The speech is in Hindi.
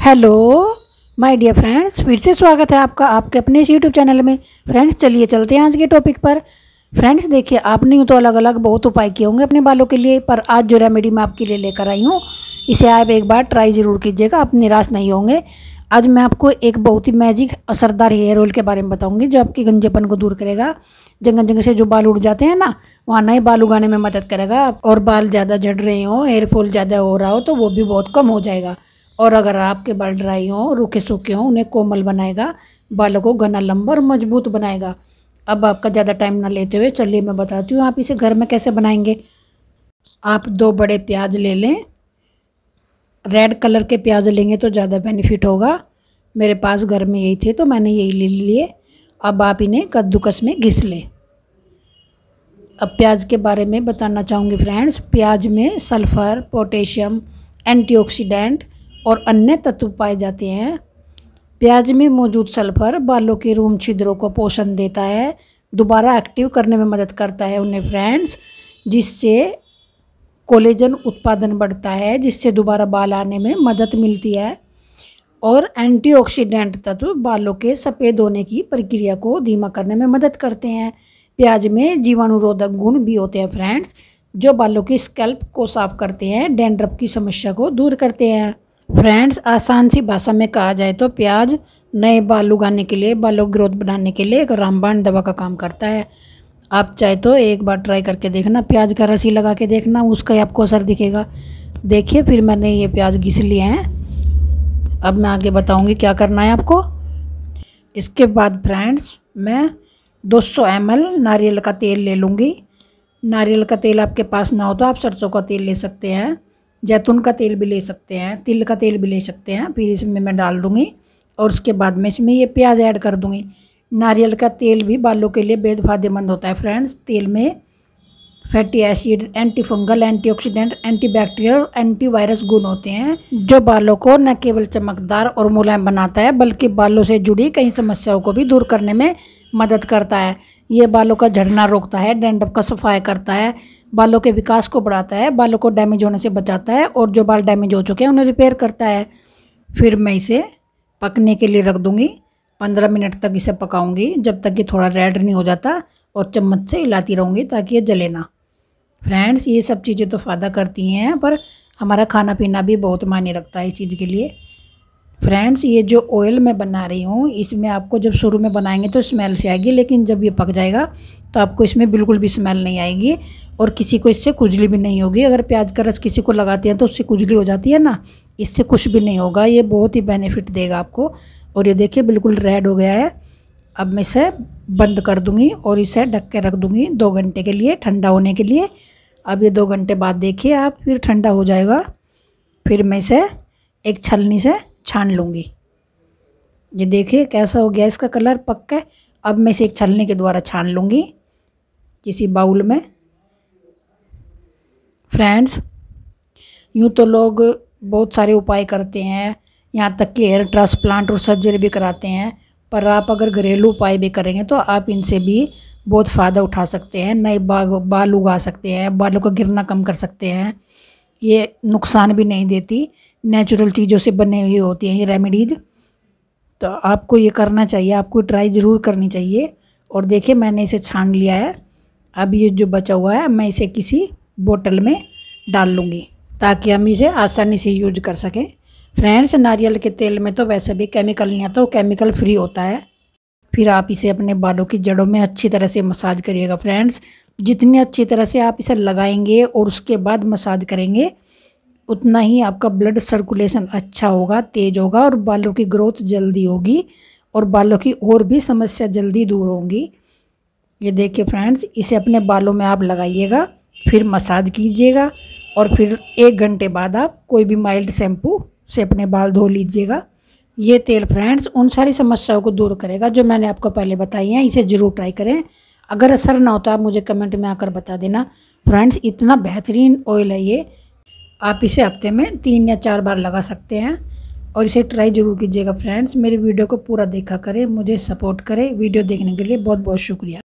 हेलो माय डियर फ्रेंड्स, फिर से स्वागत है आपका आपके अपने इस यूट्यूब चैनल में। फ्रेंड्स चलिए चलते हैं आज के टॉपिक पर। फ्रेंड्स देखिए, आपने यूँ तो अलग अलग बहुत उपाय किए होंगे अपने बालों के लिए, पर आज जो रेमेडी मैं आपके लिए लेकर आई हूँ इसे आप एक बार ट्राई ज़रूर कीजिएगा, आप निराश नहीं होंगे। आज मैं आपको एक बहुत ही मैजिक असरदार हेयर ऑयल के बारे में बताऊंगी जो आपके गंजेपन को दूर करेगा। जगह जगह से जो बाल उड़ जाते हैं ना, वहाँ नए बाल उगाने में मदद करेगा। और बाल ज़्यादा झड़ रहे हो, हेयर फॉल ज़्यादा हो रहा हो तो वो भी बहुत कम हो जाएगा। और अगर आपके बाल ड्राई हों, रूखे सूखे हों, उन्हें कोमल बनाएगा, बालों को घना लंबा और मजबूत बनाएगा। अब आपका ज़्यादा टाइम ना लेते हुए चलिए मैं बताती हूँ आप इसे घर में कैसे बनाएंगे। आप 2 बड़े प्याज ले लें। रेड कलर के प्याज लेंगे तो ज़्यादा बेनिफिट होगा। मेरे पास घर में यही थे तो मैंने यही ले लिए। अब आप इन्हें कद्दूकस में घिस लें। अब प्याज के बारे में बताना चाहूँगी फ्रेंड्स। प्याज में सल्फ़र, पोटेशियम, एंटीऑक्सीडेंट और अन्य तत्व पाए जाते हैं। प्याज में मौजूद सल्फ़र बालों के रोम छिद्रों को पोषण देता है, दोबारा एक्टिव करने में मदद करता है उन्हें फ्रेंड्स, जिससे कोलेजन उत्पादन बढ़ता है, जिससे दोबारा बाल आने में मदद मिलती है। और एंटीऑक्सीडेंट तत्व बालों के सफ़ेद होने की प्रक्रिया को धीमा करने में मदद करते हैं। प्याज में जीवाणुरोधक गुण भी होते हैं फ्रेंड्स, जो बालों की स्कैल्प को साफ करते हैं, डैंड्रफ की समस्या को दूर करते हैं। फ्रेंड्स आसान सी भाषा में कहा जाए तो प्याज नए बाल उगाने के लिए, बालों की ग्रोथ बढ़ाने के लिए एक रामबाण दवा का काम करता है। आप चाहे तो एक बार ट्राई करके देखना, प्याज का रस ही लगा के देखना, उसका ही आपको असर दिखेगा। देखिए फिर मैंने ये प्याज घिस लिए हैं। अब मैं आगे बताऊंगी क्या करना है आपको। इसके बाद फ्रेंड्स मैं 200 ml नारियल का तेल ले लूँगी। नारियल का तेल आपके पास ना हो तो आप सरसों का तेल ले सकते हैं, जैतून का तेल भी ले सकते हैं, तिल का तेल भी ले सकते हैं। फिर इसमें मैं डाल दूँगी और उसके बाद मैं इसमें ये प्याज ऐड कर दूँगी। नारियल का तेल भी बालों के लिए बेहद फायदेमंद होता है फ्रेंड्स। तेल में fatty acid, anti fungal, antioxidant, antibacterial, antivirus गुण होते हैं, जो बालों को न केवल चमकदार और मुलायम बनाता है बल्कि बालों से जुड़ी कई समस्याओं को भी दूर करने में मदद करता है। ये बालों का झड़ना रोकता है, डैंड्रफ का सफाई करता है, बालों के विकास को बढ़ाता है, बालों को डैमेज होने से बचाता है और जो बाल डैमेज हो चुके हैं उन्हें रिपेयर करता है। फिर मैं इसे पकने के लिए रख दूँगी। 15 मिनट तक इसे पकाऊंगी जब तक कि थोड़ा रेड नहीं हो जाता, और चम्मच से हिलाती रहूँगी ताकि ये जले ना। फ्रेंड्स ये सब चीज़ें तो फ़ायदा करती हैं, पर हमारा खाना पीना भी बहुत मायने रखता है इस चीज़ के लिए। फ्रेंड्स ये जो ऑयल मैं बना रही हूँ इसमें आपको जब शुरू में बनाएंगे तो स्मेल से आएगी, लेकिन जब ये पक जाएगा तो आपको इसमें बिल्कुल भी स्मेल नहीं आएगी और किसी को इससे खुजली भी नहीं होगी। अगर प्याज का रस किसी को लगाते हैं तो उससे खुजली हो जाती है ना, इससे कुछ भी नहीं होगा। ये बहुत ही बेनिफिट देगा आपको। और ये देखिए बिल्कुल रेड हो गया है। अब मैं इसे बंद कर दूँगी और इसे ढक के रख दूँगी 2 घंटे के लिए ठंडा होने के लिए। अब ये 2 घंटे बाद देखिए आप, फिर ठंडा हो जाएगा। फिर मैं इसे एक छलनी से छान लूँगी। ये देखिए कैसा हो गया, इसका कलर पक्का है। अब मैं इसे एक छलनी के द्वारा छान लूँगी किसी बाउल में। फ्रेंड्स यूँ तो लोग बहुत सारे उपाय करते हैं, यहाँ तक कि हेयर ट्रांसप्लांट और सर्जरी भी कराते हैं, पर आप अगर घरेलू उपाय भी करेंगे तो आप इनसे भी बहुत फ़ायदा उठा सकते हैं, नए बाल उगा सकते हैं, बालों का गिरना कम कर सकते हैं। ये नुकसान भी नहीं देती, नेचुरल चीज़ों से बने हुई होती हैं ये रेमेडीज़। तो आपको ये करना चाहिए, आपको ट्राई ज़रूर करनी चाहिए। और देखिए मैंने इसे छान लिया है। अब ये जो बचा हुआ है मैं इसे किसी बोतल में डाल लूँगी ताकि हम इसे आसानी से यूज कर सकें। फ्रेंड्स नारियल के तेल में तो वैसे भी केमिकल नहीं आता, वो केमिकल फ्री होता है। फिर आप इसे अपने बालों की जड़ों में अच्छी तरह से मसाज करिएगा फ्रेंड्स। जितनी अच्छी तरह से आप इसे लगाएंगे और उसके बाद मसाज करेंगे उतना ही आपका ब्लड सर्कुलेशन अच्छा होगा, तेज होगा, और बालों की ग्रोथ जल्दी होगी और बालों की और भी समस्या जल्दी दूर होंगी। ये देखिए फ्रेंड्स, इसे अपने बालों में आप लगाइएगा, फिर मसाज कीजिएगा और फिर 1 घंटे बाद आप कोई भी माइल्ड शैम्पू से अपने बाल धो लीजिएगा। ये तेल फ्रेंड्स उन सारी समस्याओं को दूर करेगा जो मैंने आपको पहले बताई हैं। इसे ज़रूर ट्राई करें। अगर असर ना होता आप मुझे कमेंट में आकर बता देना। फ्रेंड्स इतना बेहतरीन ऑयल है ये, आप इसे हफ्ते में 3 या 4 बार लगा सकते हैं और इसे ट्राई ज़रूर कीजिएगा फ्रेंड्स। मेरी वीडियो को पूरा देखा करें, मुझे सपोर्ट करें। वीडियो देखने के लिए बहुत बहुत शुक्रिया।